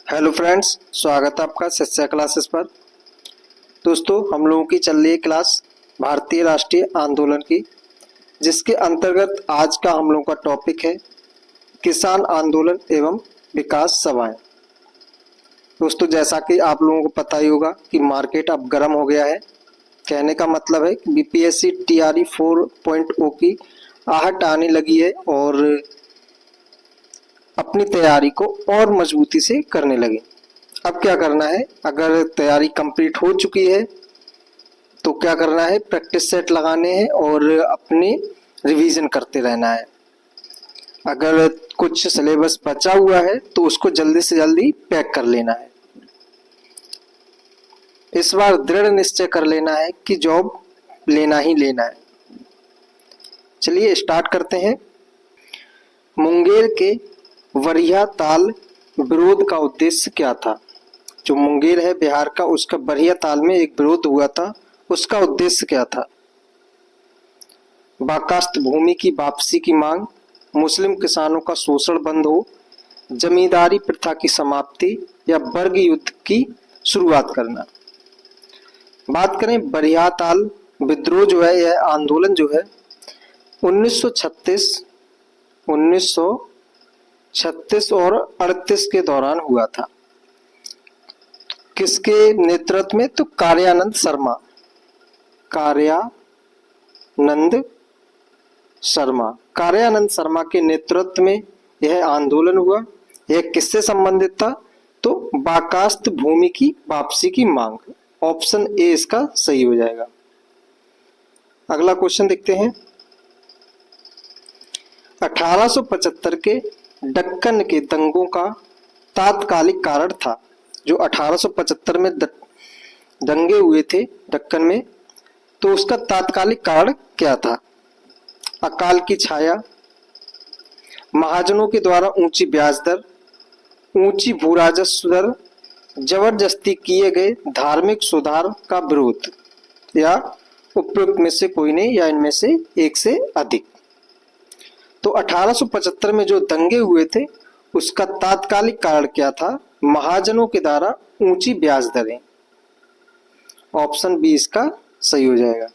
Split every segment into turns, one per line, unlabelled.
Hello friends, स्वागत है आपका शिक्षा क्लासेस पर। दोस्तों, हम लोगों की चल रही है क्लास भारतीय राष्ट्रीय आंदोलन की, जिसके अंतर्गत आज का हम लोगों का टॉपिक है किसान आंदोलन एवं विकास सभाएं। दोस्तों, जैसा कि आप लोगों को पता ही होगा कि मार्केट अब गर्म हो गया है। कहने का मतलब है कि बीपीएससी टीआरई 4.0 की आहट आने लगी है और अपनी तैयारी को और मजबूती से करने लगे। अब क्या करना है, अगर तैयारी कंप्लीट हो चुकी है तो क्या करना है, प्रैक्टिस सेट लगाने हैं और अपने रिवीजन करते रहना है। अगर कुछ सिलेबस बचा हुआ है तो उसको जल्दी से जल्दी पैक कर लेना है। इस बार दृढ़ निश्चय कर लेना है कि जॉब लेना ही लेना है। चलिए स्टार्ट करते हैं। मुंगेर के वरिया ताल विरोध का उद्देश्य क्या था? जो मुंगेर है बिहार का, उसका बरिया ताल में एक विरोध हुआ था, उसका उद्देश्य क्या था? बाकास्त भूमि की वापसी की मांग, मुस्लिम किसानों का शोषण बंद हो, जमींदारी प्रथा की समाप्ति या वर्ग युद्ध की शुरुआत करना। बात करें बरिया ताल विद्रोह जो है, यह आंदोलन जो है 1936 और 38 के दौरान हुआ था। किसके नेतृत्व में? तो कार्यानंद शर्मा के नेतृत्व में यह आंदोलन हुआ। यह किससे संबंधित था? तो बाकास्त भूमि की वापसी की मांग। ऑप्शन ए इसका सही हो जाएगा। अगला क्वेश्चन देखते हैं। 1875 के दक्कन के दंगों का तात्कालिक कारण था। जो 1875 में दंगे हुए थे दक्कन में, तो उसका तात्कालिक कारण क्या था? अकाल की छाया, महाजनों के द्वारा ऊंची ब्याज दर, ऊंची भूराजस्व दर, जबरदस्ती किए गए धार्मिक सुधार का विरोध, या उपयुक्त में से कोई नहीं, या इनमें से एक से अधिक। तो 1875 में जो दंगे हुए थे उसका तात्कालिक कारण क्या था? महाजनों के द्वारा ऊंची ब्याज दरें। ऑप्शन बी इसका सही हो जाएगा।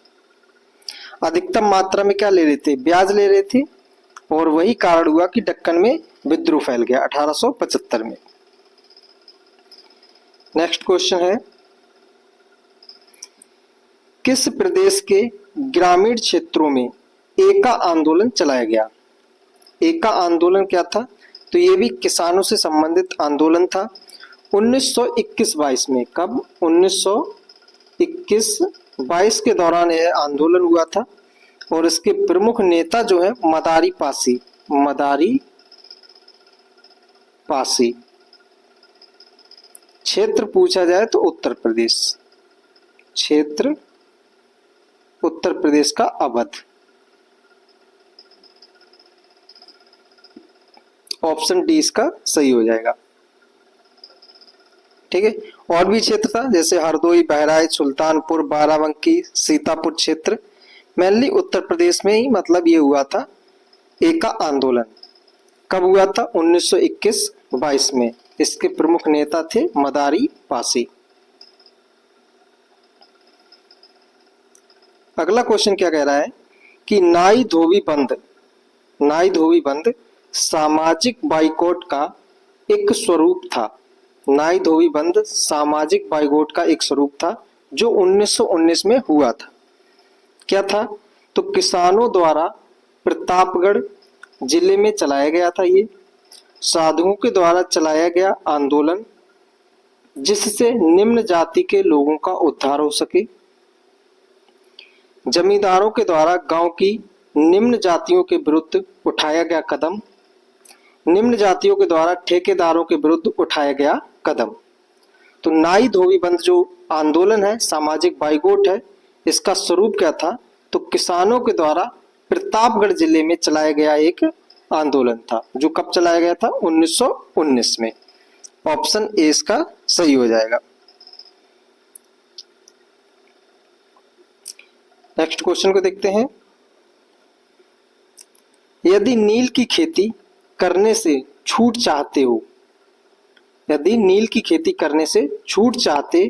अधिकतम मात्रा में क्या ले रहे थे? ब्याज ले रहे थे, और वही कारण हुआ कि दक्कन में विद्रोह फैल गया 1875 में। नेक्स्ट क्वेश्चन है, किस प्रदेश के ग्रामीण क्षेत्रों में एका आंदोलन चलाया गया? एका आंदोलन क्या था? तो ये भी किसानों से संबंधित आंदोलन था 1921-22 में। कब? 1921-22 के दौरान यह आंदोलन हुआ था, और इसके प्रमुख नेता जो है मदारी पासी। क्षेत्र पूछा जाए तो उत्तर प्रदेश, क्षेत्र उत्तर प्रदेश का अवध। ऑप्शन डी इसका सही हो जाएगा। ठीक है, और भी क्षेत्र था जैसे हरदोई, बहराइच, सुल्तानपुर, बाराबंकी, सीतापुर क्षेत्र। मेनली उत्तर प्रदेश में ही मतलब ये हुआ था एका आंदोलन। कब हुआ था? 1921-22 में। इसके प्रमुख नेता थे मदारी पासी। अगला क्वेश्चन क्या कह रहा है कि नाई धोबी बंद सामाजिक बाइकॉट का एक स्वरूप था। नाई धोबी बंद सामाजिक बाइकॉट का एक स्वरूप था जो 1919 में हुआ था। क्या था? तो किसानों द्वारा प्रतापगढ़ जिले में चलाया गया था ये साधुओं के द्वारा चलाया गया आंदोलन, जिससे निम्न जाति के लोगों का उद्धार हो सके। जमींदारों के द्वारा गांव की निम्न जातियों के विरुद्ध उठाया गया कदम, निम्न जातियों के द्वारा ठेकेदारों के विरुद्ध उठाया गया कदम। तो नाई धोबी बंद जो आंदोलन है, सामाजिक बाइकॉट है, इसका स्वरूप क्या था? तो किसानों के द्वारा प्रतापगढ़ जिले में चलाया गया एक आंदोलन था, जो कब चलाया गया था? 1919 में। ऑप्शन ए इसका सही हो जाएगा। नेक्स्ट क्वेश्चन को देखते हैं। यदि नील की खेती करने से छूट चाहते हो यदि नील की खेती करने से छूट चाहते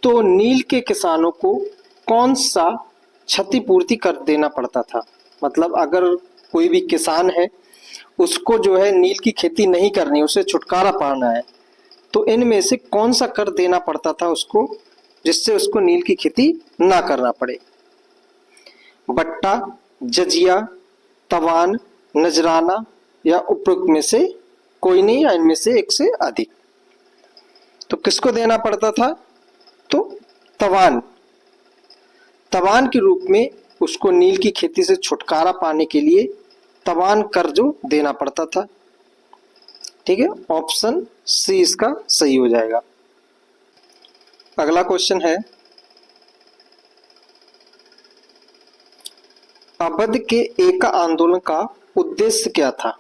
तो नील के किसानों को कौन सा क्षतिपूर्ति कर देना पड़ता था। मतलब अगर कोई भी किसान है, उसको जो है नील की खेती नहीं करनी, उसे छुटकारा पाना है, तो इनमें से कौन सा कर देना पड़ता था उसको, जिससे उसको नील की खेती ना करना पड़े। बट्टा, जजिया, तवान, नजराना या उपरोक्त में से कोई नहीं या इनमें से एक से अधिक। तो किसको देना पड़ता था, तो तवान। तवान के रूप में उसको नील की खेती से छुटकारा पाने के लिए तवान कर जो देना पड़ता था। ठीक है, ऑप्शन सी इसका सही हो जाएगा। अगला क्वेश्चन है, अवध के एका आंदोलन का उद्देश्य क्या था।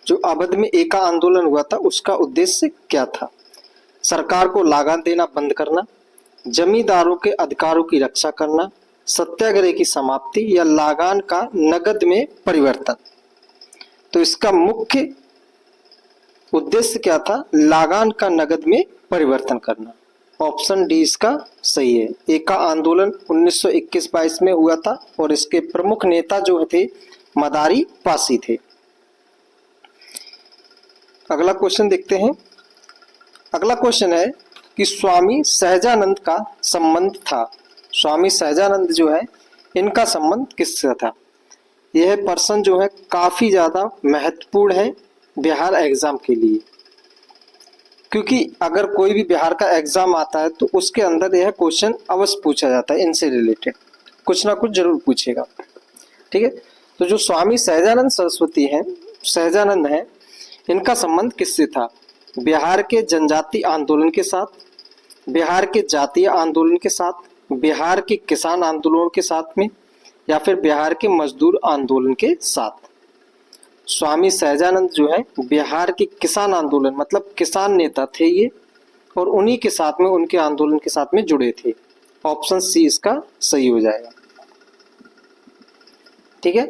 जो अवध में एका आंदोलन हुआ था उसका उद्देश्य क्या था। सरकार को लागान देना बंद करना, जमींदारों के अधिकारों की रक्षा करना, सत्याग्रह की समाप्ति या लागान का नगद में परिवर्तन। तो इसका मुख्य उद्देश्य क्या था, लागान का नगद में परिवर्तन करना। ऑप्शन डी इसका सही है। एका आंदोलन 1921-22 में हुआ था और इसके प्रमुख नेता जो थे मदारी पासी थे। अगला क्वेश्चन देखते हैं। अगला क्वेश्चन है कि स्वामी सहजानंद का संबंध था। स्वामी सहजानंद जो है इनका संबंध किससे था। यह पर्सन जो है काफी ज्यादा महत्वपूर्ण है बिहार एग्जाम के लिए, क्योंकि अगर कोई भी बिहार का एग्जाम आता है तो उसके अंदर यह क्वेश्चन अवश्य पूछा जाता है, इनसे रिलेटेड कुछ ना कुछ जरूर पूछेगा। ठीक है, तो जो स्वामी सहजानंद सरस्वती हैं, सहजानंद हैं, इनका संबंध किससे था। बिहार के जनजाति आंदोलन के साथ, बिहार के जातीय आंदोलन के साथ, बिहार के किसान आंदोलन के साथ में, या फिर बिहार के मजदूर आंदोलन के साथ। स्वामी सहजानंद जो है बिहार के किसान आंदोलन मतलब किसान नेता थे ये, और उन्हीं के साथ में उनके आंदोलन के साथ में जुड़े थे। ऑप्शन सी इसका सही हो जाएगा। ठीक है,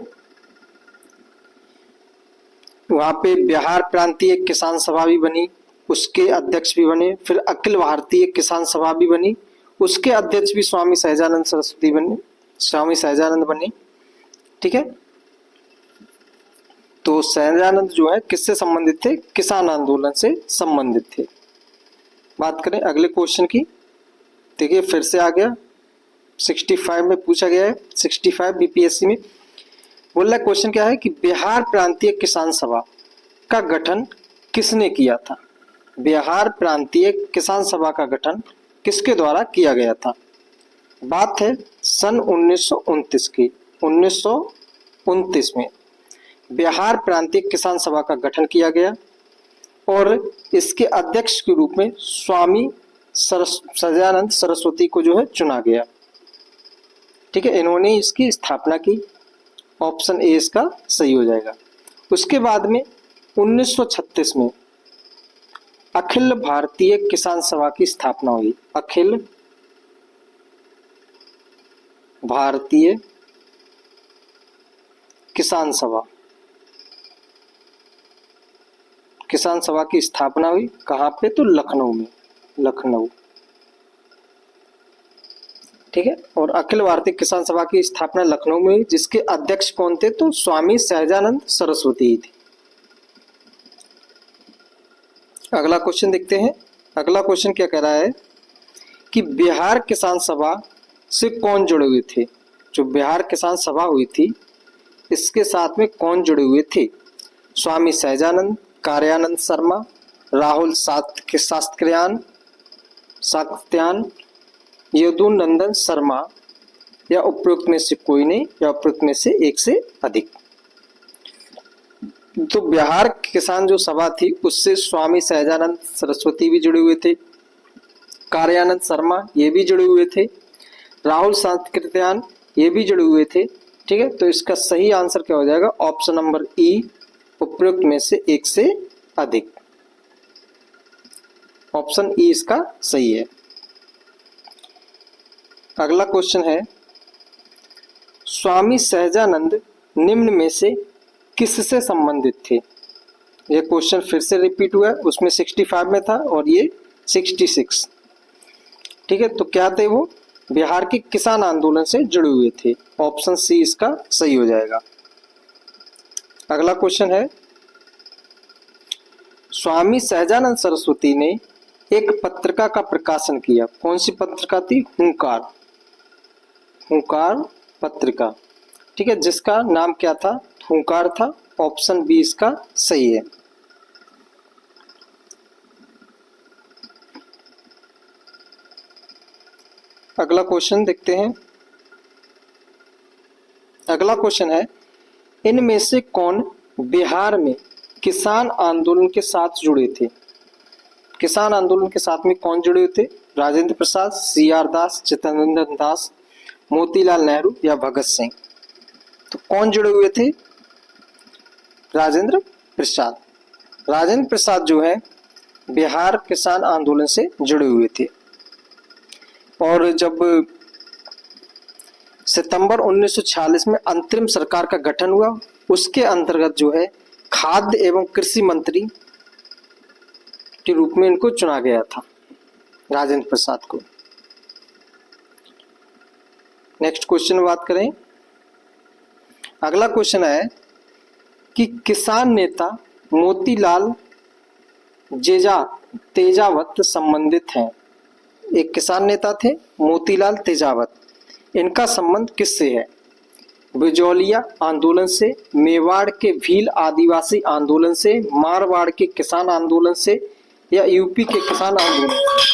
वहां पे बिहार प्रांतीय किसान सभा भी बनी, उसके अध्यक्ष भी बने, फिर अखिल भारतीय किसान सभा भी बनी, उसके अध्यक्ष भी स्वामी सहजानंद सरस्वती बने, स्वामी सहजानंद बने। ठीक है, तो सहजानंद जो है किससे संबंधित थे, किसान आंदोलन से संबंधित थे। बात करें अगले क्वेश्चन की, देखिए फिर से आ गया, 65 में पूछा गया है, 65 बीपीएससी में बोल रहा है। क्वेश्चन क्या है कि बिहार प्रांतीय किसान सभा का गठन किसने किया था। बिहार प्रांतीय किसान सभा का गठन किसके द्वारा किया गया था। बात है सन 1929 की। 1929 में बिहार प्रांतीय किसान सभा का गठन किया गया और इसके अध्यक्ष के रूप में स्वामी सहजानंद सरस्वती को जो है चुना गया। ठीक है, इन्होंने इसकी स्थापना की। ऑप्शन ए इसका सही हो जाएगा। उसके बाद में 1936 में अखिल भारतीय किसान सभा की स्थापना हुई। अखिल भारतीय किसान सभा, किसान सभा की स्थापना हुई कहाँ पे, तो लखनऊ में, लखनऊ। ठीक है, और अखिल भारतीय किसान सभा की स्थापना लखनऊ में हुई, जिसके अध्यक्ष कौन थे, तो स्वामी सहजानंद सरस्वती ही थे। अगला क्वेश्चन देखते हैं। अगला क्वेश्चन क्या कह रहा है कि बिहार किसान सभा से कौन जुड़े हुए थे। जो बिहार किसान सभा हुई थी इसके साथ में कौन जुड़े हुए थे। स्वामी सहजानंद, कार्यानंद शर्मा, राहुल शास्त्र्यान, यदुनंदन शर्मा, या उपरोक्त में से कोई नहीं, या उपरोक्त में से एक से अधिक। तो बिहार किसान जो सभा थी उससे स्वामी सहजानंद सरस्वती भी जुड़े हुए थे, कार्यानंद शर्मा ये भी जुड़े हुए थे, राहुल शास्त्र्यान ये भी जुड़े हुए थे। ठीक है, तो इसका सही आंसर क्या हो जाएगा, ऑप्शन नंबर ई, उपरोक्त में से एक से अधिक। ऑप्शन ई इसका सही है। अगला क्वेश्चन है, स्वामी सहजानंद निम्न में से किससे संबंधित थे। ये क्वेश्चन फिर से रिपीट हुआ है, उसमें 65 में था और ये 66। ठीक है, तो क्या थे वो? बिहार के किसान आंदोलन से जुड़े हुए थे। ऑप्शन सी इसका सही हो जाएगा। अगला क्वेश्चन है, स्वामी सहजानंद सरस्वती ने एक पत्रिका का प्रकाशन किया। कौन सी पत्रिका थी? हुंकार। हुंकार पत्रिका। ठीक है, जिसका नाम क्या था? हुंकार था। ऑप्शन बी इसका सही है। अगला क्वेश्चन देखते हैं। अगला क्वेश्चन है, इनमें से कौन बिहार में किसान आंदोलन के साथ जुड़े थे? किसान आंदोलन के साथ में कौन जुड़े हुए थे? राजेंद्र प्रसाद, सी आर दास, चित्तरंजन दास, मोतीलाल नेहरू या भगत सिंह? तो कौन जुड़े हुए थे? राजेंद्र प्रसाद। राजेंद्र प्रसाद जो है बिहार किसान आंदोलन से जुड़े हुए थे। और जब सितंबर 1946 में अंतरिम सरकार का गठन हुआ, उसके अंतर्गत जो है खाद्य एवं कृषि मंत्री के रूप में इनको चुना गया था, राजेंद्र प्रसाद को। नेक्स्ट क्वेश्चन में बात करें। अगला क्वेश्चन है कि किसान नेता मोतीलाल तेजावत संबंधित हैं। एक किसान नेता थे मोतीलाल तेजावत, इनका संबंध किससे है? बिजौलिया आंदोलन से, मेवाड़ के भील आदिवासी आंदोलन से, मारवाड़ के किसान आंदोलन से या यूपी के किसान आंदोलन से?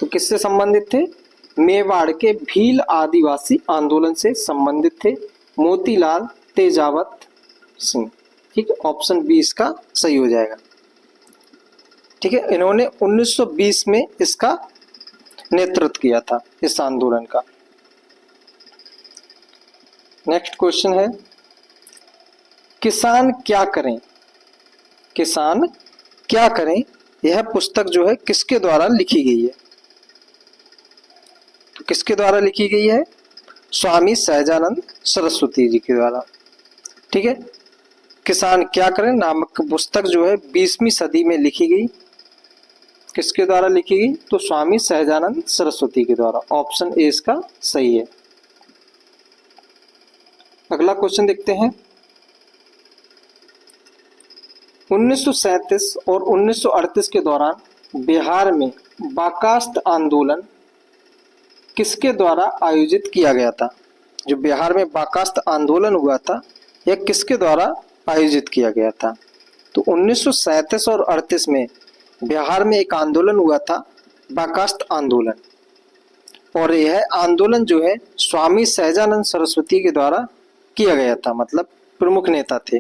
तो किससे संबंधित थे? मेवाड़ के भील आदिवासी आंदोलन से संबंधित थे मोतीलाल तेजावत सिंह। ठीक है, ऑप्शन बी इसका सही हो जाएगा। ठीक है, इन्होंने 1920 में इसका नेतृत्व किया था, इस आंदोलन का। नेक्स्ट क्वेश्चन है, किसान क्या करें? किसान क्या करें, यह पुस्तक जो है किसके द्वारा लिखी गई है? तो किसके द्वारा लिखी गई है? स्वामी सहजानंद सरस्वती जी के द्वारा। ठीक है, किसान क्या करें नामक पुस्तक जो है 20वीं सदी में लिखी गई। किसके द्वारा लिखी गई? तो स्वामी सहजानंद सरस्वती के द्वारा। ऑप्शन ए इसका सही है। अगला क्वेश्चन देखते हैं। 1937 और 1938 के दौरान बिहार में बाकास्त आंदोलन किसके द्वारा आयोजित किया गया था? जो बिहार में बाकास्त आंदोलन हुआ था, यह किसके द्वारा आयोजित किया गया था? तो 1937 और 38 में बिहार में एक आंदोलन हुआ था, बाकास्त आंदोलन, और यह आंदोलन जो है स्वामी सहजानंद सरस्वती के द्वारा किया गया था, मतलब प्रमुख नेता थे।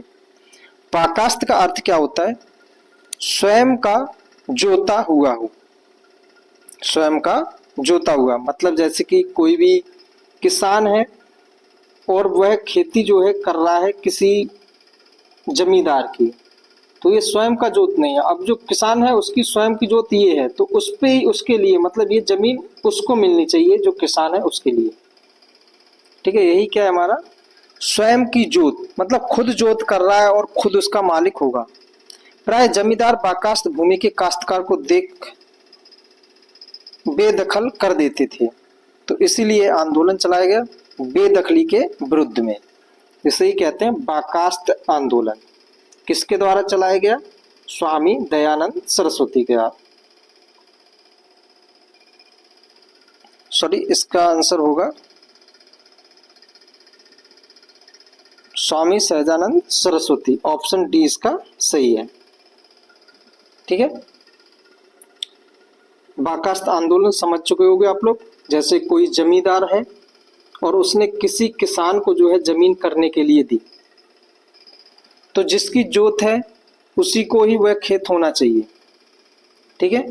बाकास्त का अर्थ क्या होता है? स्वयं का जोता हुआ हो। स्वयं का जोता हुआ मतलब जैसे कि कोई भी किसान है और वह खेती जो है कर रहा है किसी जमींदार की, तो ये स्वयं का जोत नहीं है। अब जो किसान है उसकी स्वयं की जोत ये है, तो उस पे ही उसके लिए मतलब ये जमीन उसको मिलनी चाहिए जो किसान है उसके लिए। ठीक है, यही क्या है हमारा स्वयं की जोत, मतलब खुद जोत कर रहा है और खुद उसका मालिक होगा। प्राय जमींदार बाकास्त भूमि के काश्तकार को देख बेदखल कर देते थे, तो इसीलिए आंदोलन चलाया गया बेदखली के विरुद्ध में। इसे ही कहते हैं बाकास्त आंदोलन। किसके द्वारा चलाया गया? स्वामी दयानंद सरस्वती के द्वारा। सॉरी, इसका आंसर होगा स्वामी सहजानंद सरस्वती। ऑप्शन डी इसका सही है। ठीक है, बाकास्त आंदोलन समझ चुके होंगे आप लोग। जैसे कोई जमींदार है और उसने किसी किसान को जो है जमीन करने के लिए दी, तो जिसकी जोत है उसी को ही वह खेत होना चाहिए। ठीक है,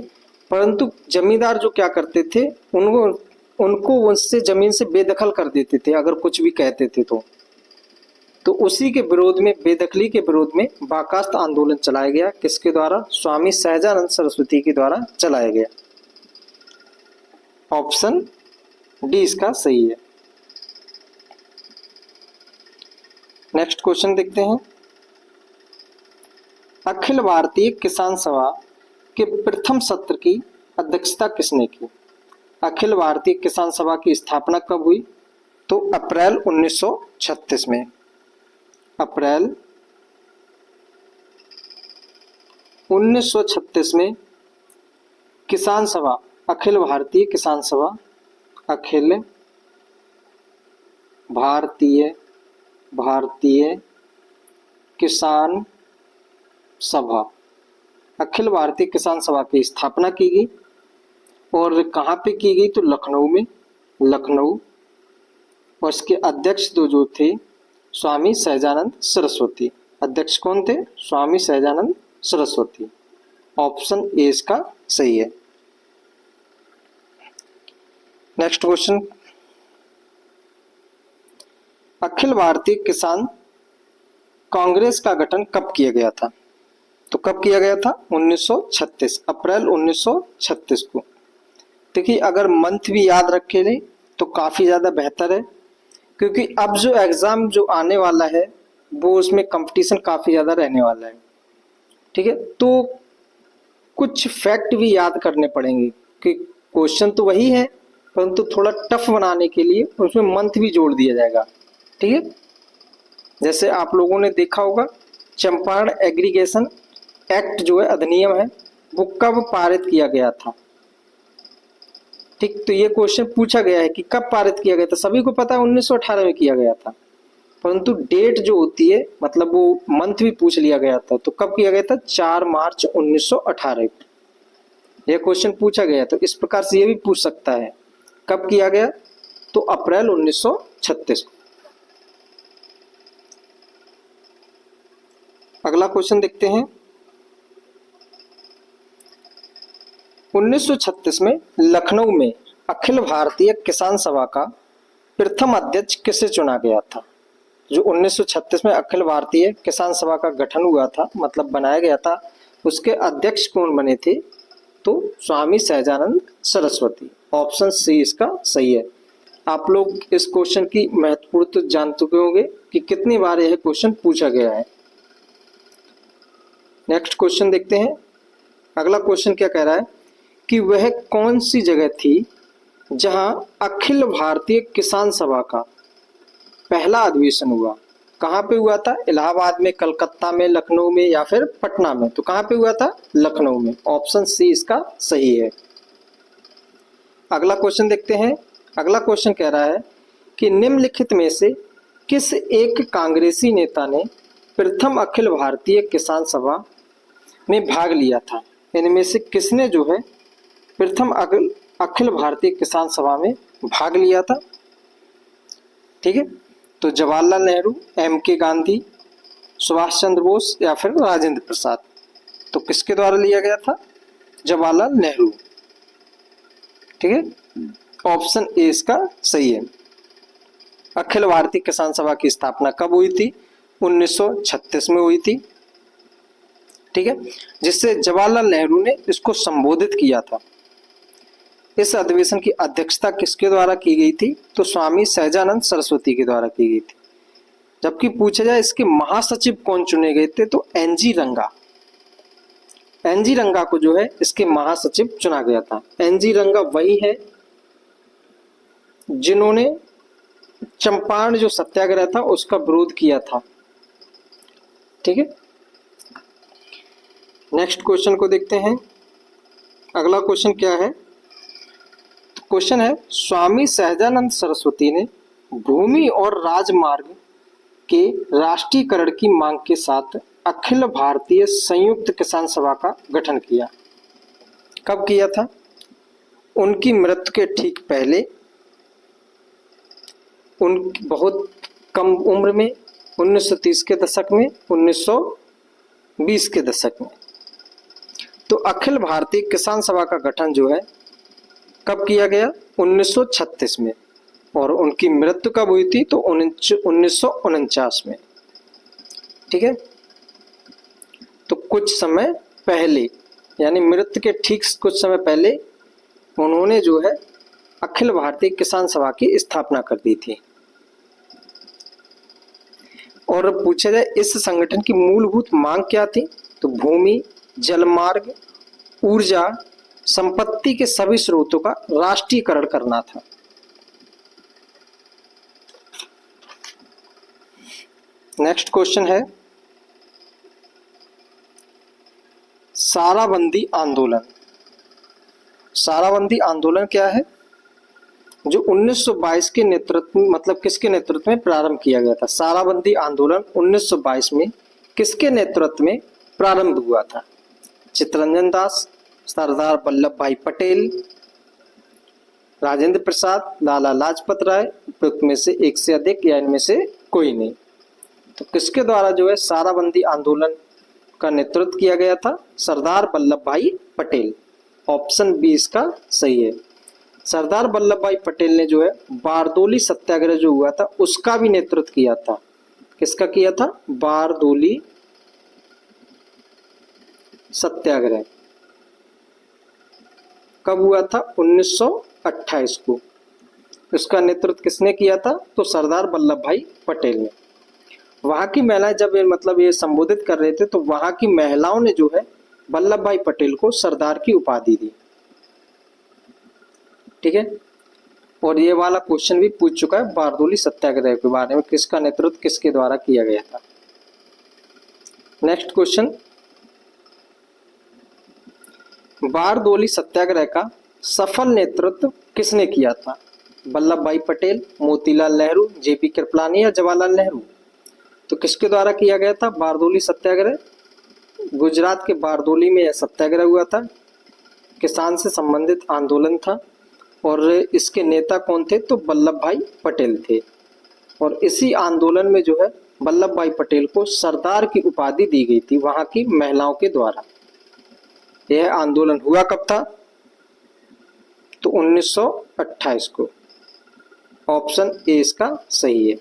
परंतु जमींदार जो क्या करते थे, उनको उससे जमीन से बेदखल कर देते थे अगर कुछ भी कहते थे तो उसी के विरोध में, बेदखली के विरोध में बाकास्त आंदोलन चलाया गया। किसके द्वारा? स्वामी सहजानंद सरस्वती के द्वारा चलाया गया। ऑप्शन डी इसका सही है। नेक्स्ट क्वेश्चन देखते हैं। अखिल भारतीय किसान सभा के प्रथम सत्र की अध्यक्षता किसने की? अखिल भारतीय किसान सभा की स्थापना कब हुई? तो अप्रैल 1936 में। अप्रैल 1936 में किसान सभा, अखिल भारतीय किसान सभा, अखिल भारतीय किसान सभा, अखिल भारतीय किसान सभा की स्थापना की गई। और कहाँ पे की गई? तो लखनऊ में, लखनऊ। और इसके अध्यक्ष जो थे स्वामी सहजानंद सरस्वती। अध्यक्ष कौन थे? स्वामी सहजानंद सरस्वती। ऑप्शन ए इसका सही है। नेक्स्ट क्वेश्चन, अखिल भारतीय किसान कांग्रेस का गठन कब किया गया था? तो कब किया गया था? 1936, अप्रैल 1936 को। देखिए अगर मंथ भी याद रखे ले तो काफी ज्यादा बेहतर है, क्योंकि अब जो एग्जाम जो आने वाला है वो उसमें कंपटीशन काफी ज्यादा रहने वाला है। ठीक है, तो कुछ फैक्ट भी याद करने पड़ेंगे कि क्वेश्चन तो वही है परंतु थोड़ा टफ बनाने के लिए उसमें मंथ भी जोड़ दिया जाएगा। ठीक है, जैसे आप लोगों ने देखा होगा चंपारण एग्रीगेशन एक्ट जो है, अधिनियम है, वो कब पारित किया गया था? ठीक, तो ये क्वेश्चन पूछा गया है कि कब पारित किया गया था। सभी को पता है 1918 में किया गया था, परंतु डेट जो होती है मतलब वो मंथ भी पूछ लिया गया था। तो कब किया गया था? 4 मार्च 1918 को यह क्वेश्चन पूछा गया। तो इस प्रकार से ये भी पूछ सकता है कब किया गया? तो अप्रैल 1936 को। अगला क्वेश्चन देखते हैं, 1936 में लखनऊ में अखिल भारतीय किसान सभा का प्रथम अध्यक्ष किसे चुना गया था? जो 1936 में अखिल भारतीय किसान सभा का गठन हुआ था, मतलब बनाया गया था, उसके अध्यक्ष कौन बने थे? तो स्वामी सहजानंद सरस्वती। ऑप्शन सी इसका सही है। आप लोग इस क्वेश्चन की महत्वपूर्ण तो जान चुके होंगे कि कितनी बार यह क्वेश्चन पूछा गया है। नेक्स्ट क्वेश्चन देखते हैं। अगला क्वेश्चन क्या कह रहा है कि वह कौन सी जगह थी जहां अखिल भारतीय किसान सभा का पहला अधिवेशन हुआ? कहां पे हुआ था? इलाहाबाद में, कलकत्ता में, लखनऊ में या फिर पटना में? तो कहां पे हुआ था? लखनऊ में। ऑप्शन सी इसका सही है। अगला क्वेश्चन देखते हैं। अगला क्वेश्चन कह रहा है कि निम्नलिखित में से किस एक कांग्रेसी नेता ने प्रथम अखिल भारतीय किसान सभा में भाग लिया था? इनमें से किसने जो है प्रथम अखिल भारतीय किसान सभा में भाग लिया था? ठीक है, तो जवाहरलाल नेहरू, एम.के. गांधी, सुभाष चंद्र बोस या फिर राजेंद्र प्रसाद? तो किसके द्वारा लिया गया था? जवाहरलाल नेहरू। ठीक है, ऑप्शन ए इसका सही है। अखिल भारतीय किसान सभा की स्थापना कब हुई थी? 1936 में हुई थी। ठीक है, जिससे जवाहरलाल नेहरू ने इसको संबोधित किया था। इस अधिवेशन की अध्यक्षता किसके द्वारा की गई थी? तो स्वामी सहजानंद सरस्वती के द्वारा की गई थी। जबकि पूछा जाए इसके महासचिव कौन चुने गए थे, तो एनजी रंगा। एनजी रंगा को जो है इसके महासचिव चुना गया था। एनजी रंगा वही है जिन्होंने चंपारण जो सत्याग्रह था उसका विरोध किया था। ठीक है, नेक्स्ट क्वेश्चन को देखते हैं। अगला क्वेश्चन क्या है? तो क्वेश्चन है, स्वामी सहजानंद सरस्वती ने भूमि और राजमार्ग के राष्ट्रीयकरण की मांग के साथ अखिल भारतीय संयुक्त किसान सभा का गठन किया। कब किया था? उनकी मृत्यु के ठीक पहले, उनकी बहुत कम उम्र में, 1930 के दशक में, 1920 के दशक में। तो अखिल भारतीय किसान सभा का गठन जो है कब किया गया? 1936 में। और उनकी मृत्यु कब हुई थी? तो 1949 में। ठीक है, तो कुछ समय पहले, यानी मृत्यु के ठीक कुछ समय पहले उन्होंने जो है अखिल भारतीय किसान सभा की स्थापना कर दी थी। और पूछा जाए इस संगठन की मूलभूत मांग क्या थी, तो भूमि, जलमार्ग, ऊर्जा, संपत्ति के सभी स्रोतों का राष्ट्रीयकरण करना था। नेक्स्ट क्वेश्चन है साराबंदी आंदोलन। साराबंदी आंदोलन क्या है? जो 1922 के नेतृत्व मतलब किसके नेतृत्व में प्रारंभ किया गया था? साराबंदी आंदोलन 1922 में किसके नेतृत्व में प्रारंभ हुआ था? चित्तरंजन दास, सरदार वल्लभ भाई पटेल, राजेंद्र प्रसाद, लाला लाजपत राय, उपयुक्त में से एक से अधिक या इनमें से कोई नहीं। तो किसके द्वारा जो है साराबंदी आंदोलन का नेतृत्व किया गया था? सरदार वल्लभ भाई पटेल। ऑप्शन बी इसका सही है। सरदार वल्लभ भाई पटेल ने जो है बारदोली सत्याग्रह जो हुआ था उसका भी नेतृत्व किया था। किसका किया था? बारदोली सत्याग्रह। कब हुआ था? 1928 को। इसका नेतृत्व किसने किया था? तो सरदार वल्लभ भाई पटेल ने। वहां की महिलाएं जब मतलब ये संबोधित कर रहे थे तो वहां की महिलाओं ने जो है वल्लभ भाई पटेल को सरदार की उपाधि दी। ठीक है, और ये वाला क्वेश्चन भी पूछ चुका है बारदोली सत्याग्रह के बारे में, किसका नेतृत्व किसके द्वारा किया गया था। नेक्स्ट क्वेश्चन, बारदोली सत्याग्रह का सफल नेतृत्व किसने किया था? वल्लभ भाई पटेल, मोतीलाल नेहरू, जेपी कृपलानी या जवाहरलाल नेहरू? तो किसके द्वारा किया गया था बारदोली सत्याग्रह? गुजरात के बारदोली में यह सत्याग्रह हुआ था। किसान से संबंधित आंदोलन था और इसके नेता कौन थे? तो वल्लभ भाई पटेल थे। और इसी आंदोलन में जो है वल्लभ भाई पटेल को सरदार की उपाधि दी गई थी वहां की महिलाओं के द्वारा। यह आंदोलन हुआ कब था? तो 1928 को। ऑप्शन ए इसका सही है।